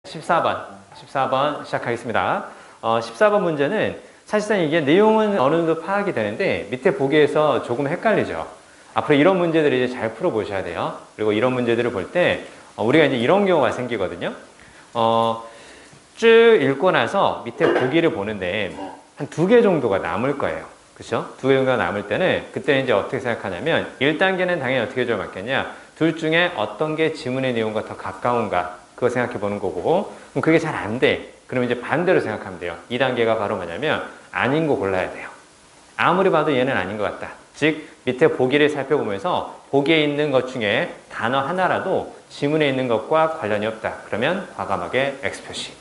14번 시작하겠습니다. 14번 문제는 사실상 이게 내용은 어느 정도 파악이 되는데 밑에 보기에서 조금 헷갈리죠. 앞으로 이런 문제들을 이제 잘 풀어보셔야 돼요. 그리고 이런 문제들을 볼 때 우리가 이제 이런 경우가 생기거든요. 쭉 읽고 나서 밑에 보기를 보는데 한 2개 정도가 남을 거예요. 그렇죠? 2개 정도가 남을 때는 그때 이제 어떻게 생각하냐면 1단계는 당연히 어떻게 좀 맞겠냐. 둘 중에 어떤 게 지문의 내용과 더 가까운가 그거 생각해 보는 거고 그럼 그게 잘 안 돼. 그러면 이제 반대로 생각하면 돼요. 2단계가 바로 뭐냐면 아닌 거 골라야 돼요. 아무리 봐도 얘는 아닌 것 같다. 즉 밑에 보기를 살펴보면서 보기에 있는 것 중에 단어 하나라도 지문에 있는 것과 관련이 없다. 그러면 과감하게 X 표시.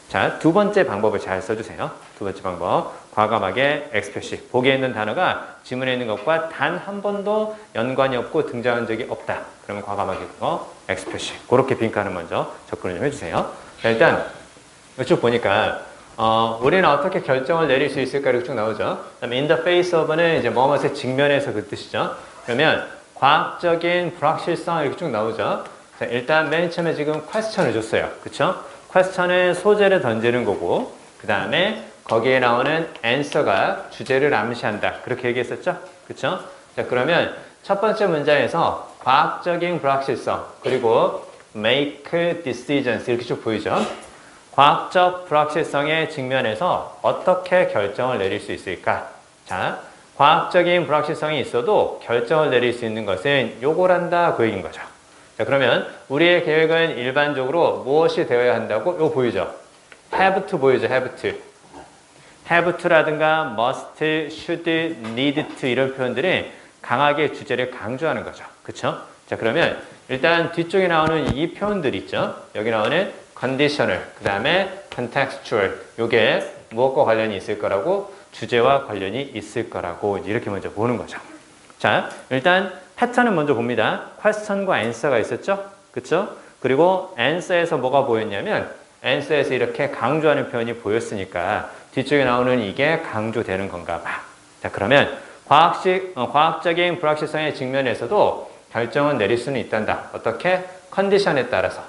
자, 2번째 방법을 잘 써주세요. 2번째 방법. 과감하게 X 표시. 보기에 있는 단어가 지문에 있는 것과 단 한 번도 연관이 없고 등장한 적이 없다. 그러면 과감하게 그거 X 표시. 그렇게 빈칸을 먼저 접근을 좀 해주세요. 자, 일단 쭉 보니까 우리는 어떻게 결정을 내릴 수 있을까 이렇게 쭉 나오죠. 그다음에 in the face of는 이제 뭐뭐의 직면에서 그 뜻이죠. 그러면 과학적인 불확실성 이렇게 쭉 나오죠. 자, 일단 맨 처음에 지금 question을 줬어요. 그쵸? question은 소재를 던지는 거고 그 다음에 거기에 나오는 answer가 주제를 암시한다. 그렇게 얘기했었죠? 그쵸? 자, 그러면 첫 번째 문장에서 과학적인 불확실성 그리고 make decisions 이렇게 쭉 보이죠? 과학적 불확실성의 직면에서 어떻게 결정을 내릴 수 있을까? 자, 과학적인 불확실성이 있어도 결정을 내릴 수 있는 것은 요거란다 그 얘기인 거죠. 자, 그러면 우리의 계획은 일반적으로 무엇이 되어야 한다고? 이거 보이죠? have to 보이죠? have to. have to라든가 must, should, need to 이런 표현들은 강하게 주제를 강조하는 거죠. 그쵸? 자, 그러면 일단 뒤쪽에 나오는 이 표현들 있죠? 여기 나오는 conditional, 그 다음에 contextual. 요게 무엇과 관련이 있을 거라고? 주제와 관련이 있을 거라고 이렇게 먼저 보는 거죠. 자, 일단 패턴은 먼저 봅니다. question과 answer가 있었죠? 그쵸? 그리고 answer에서 뭐가 보였냐면 answer에서 이렇게 강조하는 표현이 보였으니까 뒤쪽에 나오는 이게 강조되는 건가 봐. 자, 그러면 과학적인 불확실성의 직면에서도 결정은 내릴 수는 있단다. 어떻게? 컨디션에 따라서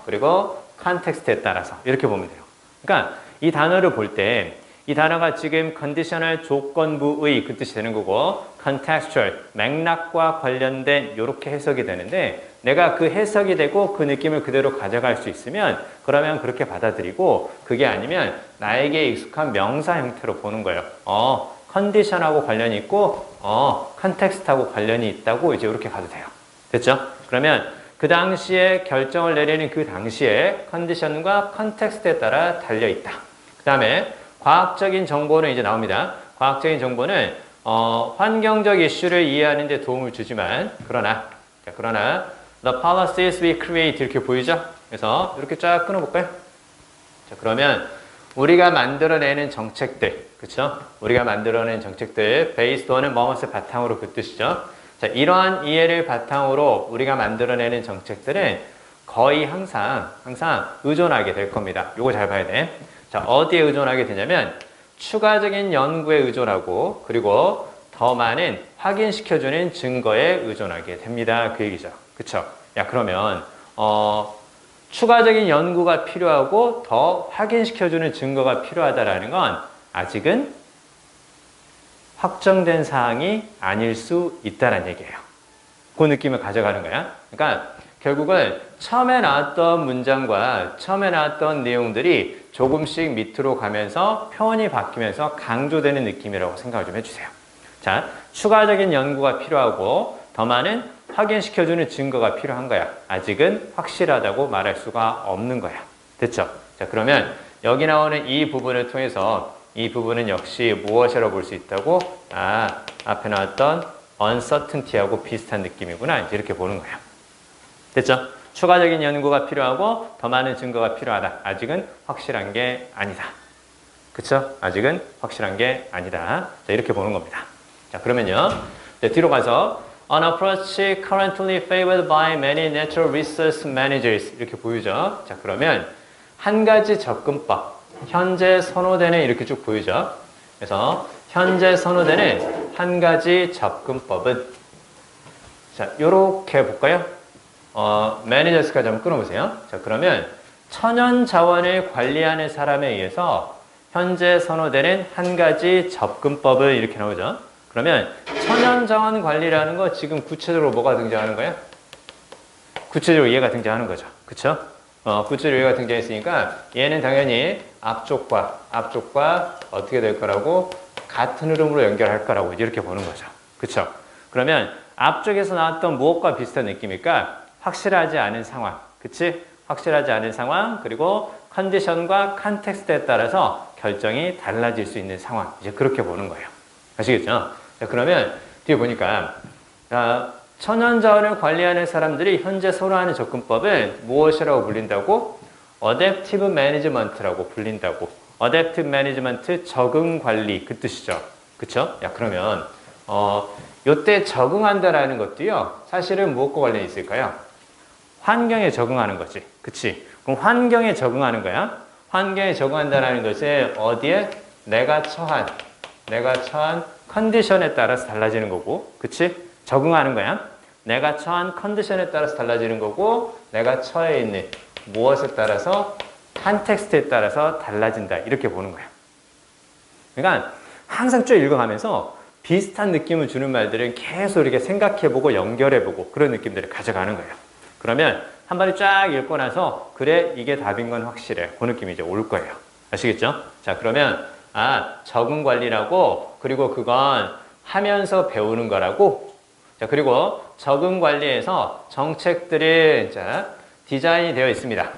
그리고 컨텍스트에 따라서 이렇게 보면 돼요. 그러니까 이 단어를 볼 때 이 단어가 지금 컨디셔널 조건부의 그 뜻이 되는 거고 contextual 맥락과 관련된 이렇게 해석이 되는데 내가 그 해석이 되고 그 느낌을 그대로 가져갈 수 있으면 그러면 그렇게 받아들이고 그게 아니면 나에게 익숙한 명사 형태로 보는 거예요. 컨디션하고 관련이 있고 컨텍스트하고 관련이 있다고 이제 이렇게 가도 돼요. 됐죠? 그러면 그 당시에 결정을 내리는 그 당시에 컨디션과 컨텍스트에 따라 달려있다. 그 다음에 과학적인 정보는 이제 나옵니다. 과학적인 정보는 환경적 이슈를 이해하는 데 도움을 주지만 그러나 the policies we create 이렇게 보이죠? 그래서 이렇게 쫙 끊어볼까요? 자, 그러면 우리가 만들어내는 정책들 그쵸? 우리가 만들어내는 정책들 based on은 뭐뭇을 바탕으로 그 뜻이죠. 자, 이러한 이해를 바탕으로 우리가 만들어내는 정책들은 거의 항상 의존하게 될 겁니다. 요거 잘 봐야 돼. 자, 어디에 의존하게 되냐면 추가적인 연구에 의존하고 그리고 더 많은 확인시켜주는 증거에 의존하게 됩니다. 그 얘기죠. 그쵸? 야, 그러면 추가적인 연구가 필요하고 더 확인시켜주는 증거가 필요하다라는 건 아직은 확정된 사항이 아닐 수 있다는 얘기예요. 그 느낌을 가져가는 거야. 그러니까 결국은 처음에 나왔던 문장과 처음에 나왔던 내용들이 조금씩 밑으로 가면서 표현이 바뀌면서 강조되는 느낌이라고 생각을 좀 해주세요. 자, 추가적인 연구가 필요하고 더 많은 확인시켜주는 증거가 필요한 거야. 아직은 확실하다고 말할 수가 없는 거야. 됐죠? 자, 그러면 여기 나오는 이 부분을 통해서 이 부분은 역시 무엇이라고 볼 수 있다고? 앞에 나왔던 uncertainty하고 비슷한 느낌이구나. 이제 이렇게 보는 거야. 됐죠? 추가적인 연구가 필요하고 더 많은 증거가 필요하다. 아직은 확실한 게 아니다. 그쵸? 아직은 확실한 게 아니다. 자, 이렇게 보는 겁니다. 자, 그러면요. 네, 뒤로 가서 An approach currently favored by many natural resource managers 이렇게 보이죠? 자, 그러면 한 가지 접근법 현재 선호되는 이렇게 쭉 보이죠? 그래서 현재 선호되는 한 가지 접근법은 자, 요렇게 볼까요? managers까지 한번 끊어보세요. 자, 그러면 천연 자원을 관리하는 사람에 의해서 현재 선호되는 한 가지 접근법을 이렇게 나오죠. 그러면 천연 자원 관리라는 거 지금 구체적으로 뭐가 등장하는 거야? 구체적으로 얘가 등장하는 거죠. 그쵸? 구체적으로 얘가 등장했으니까 얘는 당연히 앞쪽과 어떻게 될 거라고 같은 흐름으로 연결할 거라고 이렇게 보는 거죠. 그쵸? 그러면 앞쪽에서 나왔던 무엇과 비슷한 느낌일까? 확실하지 않은 상황. 그치? 확실하지 않은 상황, 그리고 컨디션과 컨텍스트에 따라서 결정이 달라질 수 있는 상황. 이제 그렇게 보는 거예요. 아시겠죠? 자, 그러면 뒤에 보니까, 천연자원을 관리하는 사람들이 현재 선호하는 접근법을 무엇이라고 불린다고? Adaptive Management라고 불린다고. Adaptive Management, 적응 관리, 그 뜻이죠. 그쵸? 야, 그러면, 요때 적응한다라는 것도요, 사실은 무엇과 관련이 있을까요? 환경에 적응하는 거지. 그치? 그럼 환경에 적응하는 거야. 환경에 적응한다는 것은 어디에? 내가 처한 컨디션에 따라서 달라지는 거고. 그치? 적응하는 거야. 내가 처한 컨디션에 따라서 달라지는 거고, 내가 처해 있는 무엇에 따라서, 컨텍스트에 따라서 달라진다. 이렇게 보는 거야. 그러니까 항상 쭉 읽어가면서 비슷한 느낌을 주는 말들은 계속 이렇게 생각해보고 연결해보고 그런 느낌들을 가져가는 거예요. 그러면 한 번에 쫙 읽고 나서 그래 이게 답인 건 확실해. 그 느낌이 이제 올 거예요. 아시겠죠? 자, 그러면 적응 관리라고, 그리고 그건 하면서 배우는 거라고. 자, 그리고 적응 관리에서 정책들이 디자인이 되어 있습니다.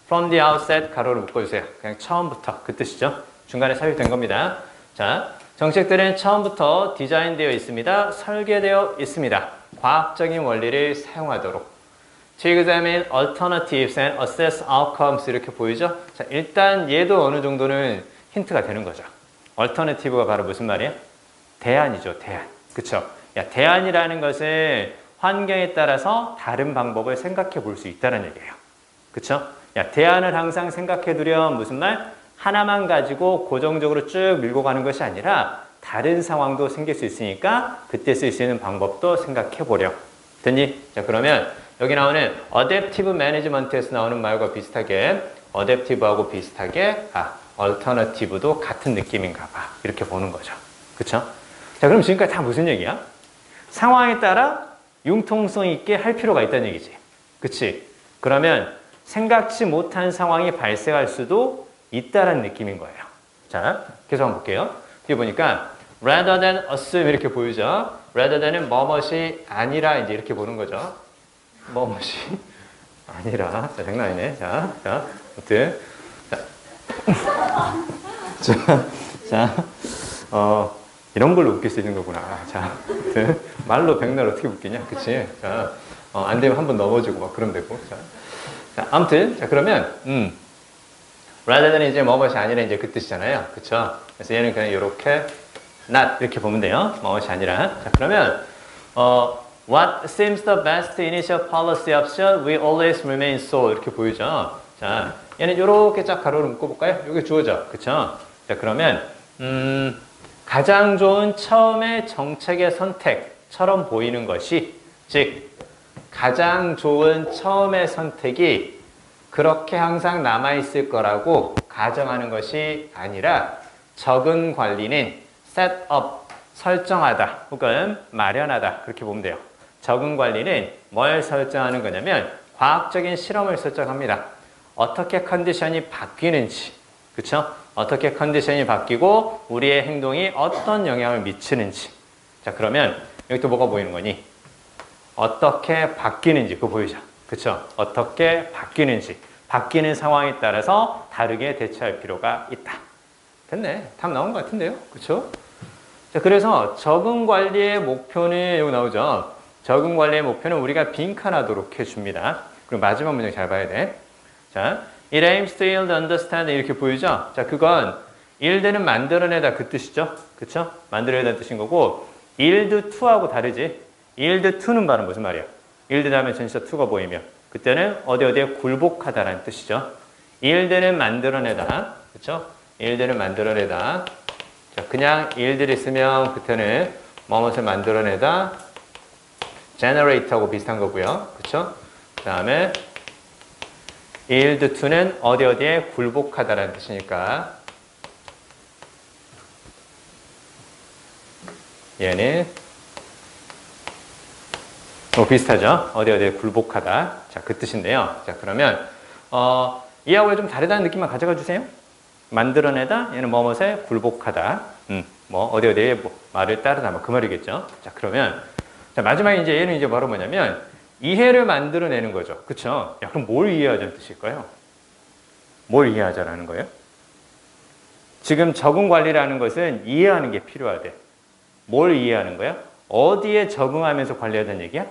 From the outset 가로를 묶어주세요. 그냥 처음부터 그 뜻이죠. 중간에 삽입된 겁니다. 자, 정책들은 처음부터 디자인되어 있습니다. 설계되어 있습니다. 과학적인 원리를 사용하도록. To examine alternatives and assess outcomes 이렇게 보이죠? 자, 일단 얘도 어느 정도는 힌트가 되는 거죠. alternative가 바로 무슨 말이야? 대안이죠, 대안. 그쵸? 야, 대안이라는 것은 환경에 따라서 다른 방법을 생각해 볼 수 있다는 얘기예요. 그쵸? 야, 대안을 항상 생각해 두렴. 무슨 말? 하나만 가지고 고정적으로 쭉 밀고 가는 것이 아니라 다른 상황도 생길 수 있으니까 그때 쓸 수 있는 방법도 생각해 보렴. 됐니? 자, 그러면 여기 나오는 Adaptive Management에서 나오는 말과 비슷하게 Adaptive하고 비슷하게 Alternative도 같은 느낌인가 봐. 이렇게 보는 거죠. 그쵸? 자, 그럼 지금까지 다 무슨 얘기야? 상황에 따라 융통성 있게 할 필요가 있다는 얘기지. 그치? 그러면 생각지 못한 상황이 발생할 수도 있다는 느낌인 거예요. 자, 계속 한번 볼게요. 뒤에 보니까 rather than assume 이렇게 보이죠? rather than은 뭐뭇이 아니라 이제 이렇게 보는 거죠. 뭐뭇이 아니라. 자, 장난 아니네. 자, 아무튼. 이런 걸로 웃길 수 있는 거구나. 자, 아무튼. 말로 백날 어떻게 웃기냐? 그치? 자, 안 되면 한번 넘어지고 막 그러면 되고. 자, 아무튼. 자, 그러면, rather than 이제 뭐뭇이 아니라 이제 그 뜻이잖아요. 그쵸? 그래서 얘는 그냥 이렇게 not 이렇게 보면 돼요. 뭐뭇이 아니라. 자, 그러면, what seems the best initial policy option will always remain so 이렇게 보이죠. 자, 얘는 이렇게 쫙 가로로 묶어볼까요? 이게 주어져. 그쵸? 자, 그러면, 가장 좋은 처음의 정책의 선택처럼 보이는 것이, 즉, 가장 좋은 처음의 선택이 그렇게 항상 남아있을 거라고 가정하는 것이 아니라 적응 관리는 set up, 설정하다 혹은 마련하다 그렇게 보면 돼요. 적응 관리는 뭘 설정하는 거냐면 과학적인 실험을 설정합니다. 어떻게 컨디션이 바뀌는지, 그쵸? 어떻게 컨디션이 바뀌고 우리의 행동이 어떤 영향을 미치는지. 자, 그러면 여기 또 뭐가 보이는 거니? 어떻게 바뀌는지 그거 보이죠? 그쵸? 어떻게 바뀌는지. 바뀌는 상황에 따라서 다르게 대처할 필요가 있다. 됐네. 답 나온 것 같은데요? 그쵸? 자, 그래서 적응 관리의 목표는 여기 나오죠? 적응 관리의 목표는 우리가 빈칸하도록 해줍니다. 그리고 마지막 문장 잘 봐야 돼. 자, it aims to yield understand 이렇게 보이죠? 자, 그건 yield는 만들어내다 그 뜻이죠? 그쵸? 만들어내다 뜻인 거고 yield to하고 다르지? yield to는 바로 무슨 말이야? yield 다음에 전치사 to가 보이면 그때는 어디에 굴복하다라는 뜻이죠. yield는 만들어내다. 그쵸? yield는 만들어내다. 자, 그냥 yield를 쓰면 그때는 뭐뭇을 만들어내다 generate하고 비슷한 거고요. 그쵸? 그 다음에 yield to는 어디에 굴복하다라는 뜻이니까 얘는 비슷하죠? 어디에 굴복하다. 자, 그 뜻인데요. 자, 그러면 이하고 좀 다르다는 느낌만 가져가 주세요. 만들어내다, 얘는 뭐뭐에 굴복하다. 뭐 어디에 뭐 말을 따르다, 뭐 그 말이겠죠. 자, 그러면 자, 마지막에 이제 얘는 이제 바로 뭐냐면 이해를 만들어내는 거죠. 그쵸? 야, 그럼 뭘 이해하자는 뜻일까요? 뭘 이해하자라는 거예요? 지금 적응 관리라는 것은 이해하는 게 필요하대. 뭘 이해하는 거야? 어디에 적응하면서 관리하자는 얘기야?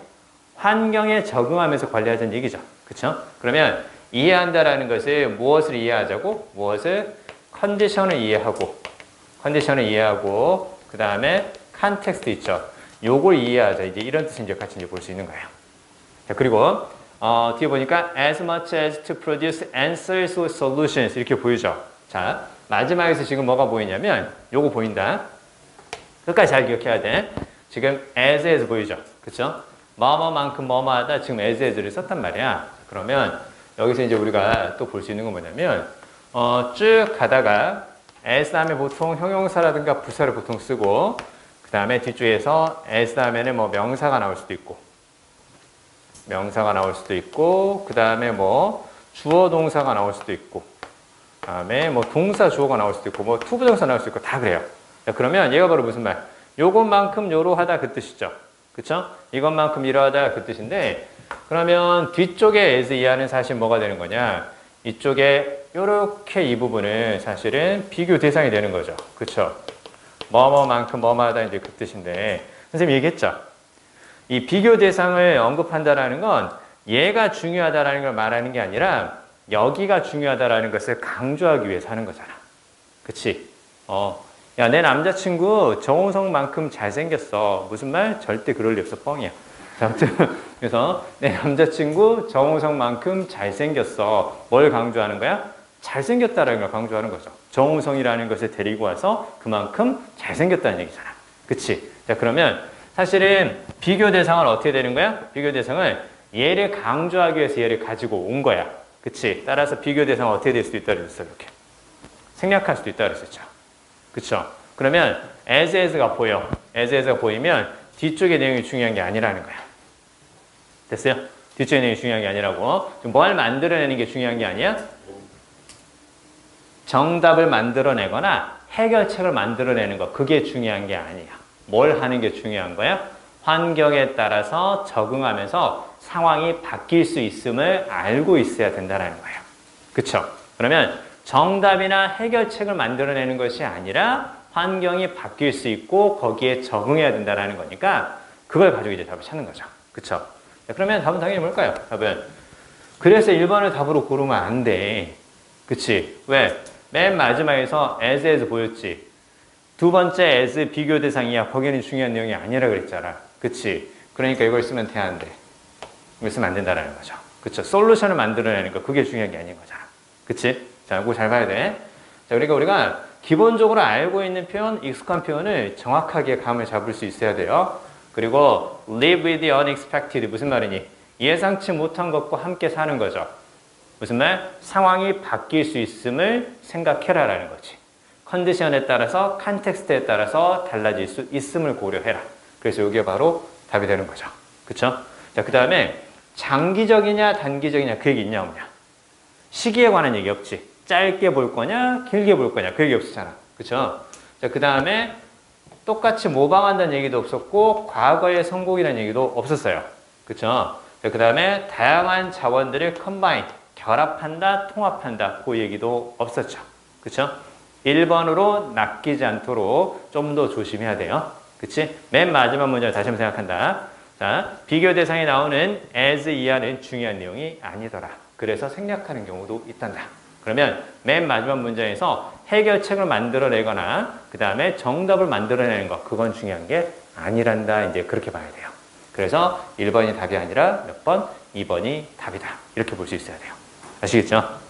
환경에 적응하면서 관리하자는 얘기죠. 그쵸? 그러면 이해한다라는 것을 무엇을 이해하자고? 무엇을? 컨디션을 이해하고 그 다음에 컨텍스트 있죠. 요걸 이해하자. 이제 이런 뜻을 이제 같이 이제 볼 수 있는 거예요. 자, 그리고 뒤에 보니까 as much as to produce answers or solutions 이렇게 보이죠. 자, 마지막에서 지금 뭐가 보이냐면 요거 보인다. 끝까지 잘 기억해야 돼. 지금 as 보이죠. 그쵸? 뭐뭐만큼 뭐뭐하다 지금 as를 썼단 말이야. 그러면 여기서 이제 우리가 또 볼 수 있는 건 뭐냐면 쭉 가다가 as 다음에 보통 형용사라든가 부사를 보통 쓰고 그 다음에 뒤쪽에서 as 다음에는 뭐 명사가 나올 수도 있고 그 다음에 뭐 주어 동사가 나올 수도 있고 그 다음에 뭐 동사 주어가 나올 수도 있고 뭐 투부정사 나올 수도 있고 다 그래요. 자, 그러면 얘가 바로 무슨 말? 요것만큼 요러하다 그 뜻이죠. 그쵸? 이것만큼 이러하다 그 뜻인데 그러면 뒤쪽에 as 이하는 사실 뭐가 되는 거냐? 이쪽에 요렇게 이 부분은 사실은 비교 대상이 되는 거죠. 그쵸? 뭐뭐만큼 뭐뭐하다 이제 그 뜻인데 선생님이 얘기했죠. 이 비교 대상을 언급한다라는 건 얘가 중요하다라는 걸 말하는 게 아니라 여기가 중요하다라는 것을 강조하기 위해서 하는 거잖아. 그치? 야, 내 남자친구 정우성만큼 잘생겼어. 무슨 말? 절대 그럴 리 없어. 뻥이야. 아무튼 그래서 내 남자친구 정우성만큼 잘생겼어. 뭘 강조하는 거야? 잘생겼다라는 걸 강조하는 거죠. 정우성이라는 것을 데리고 와서 그만큼 잘생겼다는 얘기잖아. 그치? 자, 그러면 사실은 비교 대상은 어떻게 되는 거야? 비교 대상을 얘를 강조하기 위해서 얘를 가지고 온 거야. 그치? 따라서 비교 대상은 어떻게 될 수도 있다 그랬어. 이렇게. 생략할 수도 있다 그랬었죠. 그쵸? 그러면 as가 보여. as가 보이면 뒤쪽의 내용이 중요한 게 아니라는 거야. 됐어요? 뒤쪽의 내용이 중요한 게 아니라고. 뭘 만들어내는 게 중요한 게 아니야? 정답을 만들어내거나 해결책을 만들어내는 거. 그게 중요한 게 아니야. 뭘 하는 게 중요한 거야? 환경에 따라서 적응하면서 상황이 바뀔 수 있음을 알고 있어야 된다는 거예요. 그쵸? 그러면 정답이나 해결책을 만들어내는 것이 아니라 환경이 바뀔 수 있고 거기에 적응해야 된다는 거니까 그걸 가지고 이제 답을 찾는 거죠. 그쵸? 자, 그러면 답은 당연히 뭘까요? 답은 그래서 1번을 답으로 고르면 안 돼. 그치? 왜? 맨 마지막에서 as 보였지? 두 번째 as 비교 대상이야. 거기는 중요한 내용이 아니라 그랬잖아. 그치? 그러니까 이걸 쓰면 돼, 안 돼? 이걸 쓰면 안 된다는 거죠. 그쵸? 솔루션을 만들어내는 거. 그게 중요한 게 아닌 거잖아. 그치? 자, 이거 잘 봐야 돼. 자, 그러니까 우리가 기본적으로 알고 있는 표현, 익숙한 표현을 정확하게 감을 잡을 수 있어야 돼요. 그리고 live with the unexpected 무슨 말이니? 예상치 못한 것과 함께 사는 거죠. 무슨 말? 상황이 바뀔 수 있음을 생각해라라는 거지. 컨디션에 따라서, 컨텍스트에 따라서 달라질 수 있음을 고려해라. 그래서 이게 바로 답이 되는 거죠. 그쵸? 자, 그 다음에 장기적이냐, 단기적이냐 그 얘기 있냐 없냐? 시기에 관한 얘기 없지. 짧게 볼 거냐, 길게 볼 거냐 그 얘기 없었잖아. 그쵸? 자, 그 다음에 똑같이 모방한다는 얘기도 없었고 과거의 성공이라는 얘기도 없었어요. 그쵸? 자, 그 다음에 다양한 자원들을 컴바인, 결합한다, 통합한다 그 얘기도 없었죠. 그쵸? 1번으로 낚이지 않도록 좀 더 조심해야 돼요. 그치? 맨 마지막 문제를 다시 한번 생각한다. 자, 비교 대상에 나오는 as 이하는 중요한 내용이 아니더라. 그래서 생략하는 경우도 있단다. 그러면 맨 마지막 문장에서 해결책을 만들어내거나 그 다음에 정답을 만들어내는 것 그건 중요한 게 아니란다. 이제 그렇게 봐야 돼요. 그래서 1번이 답이 아니라 몇 번? 2번이 답이다. 이렇게 볼 수 있어야 돼요. 아시겠죠?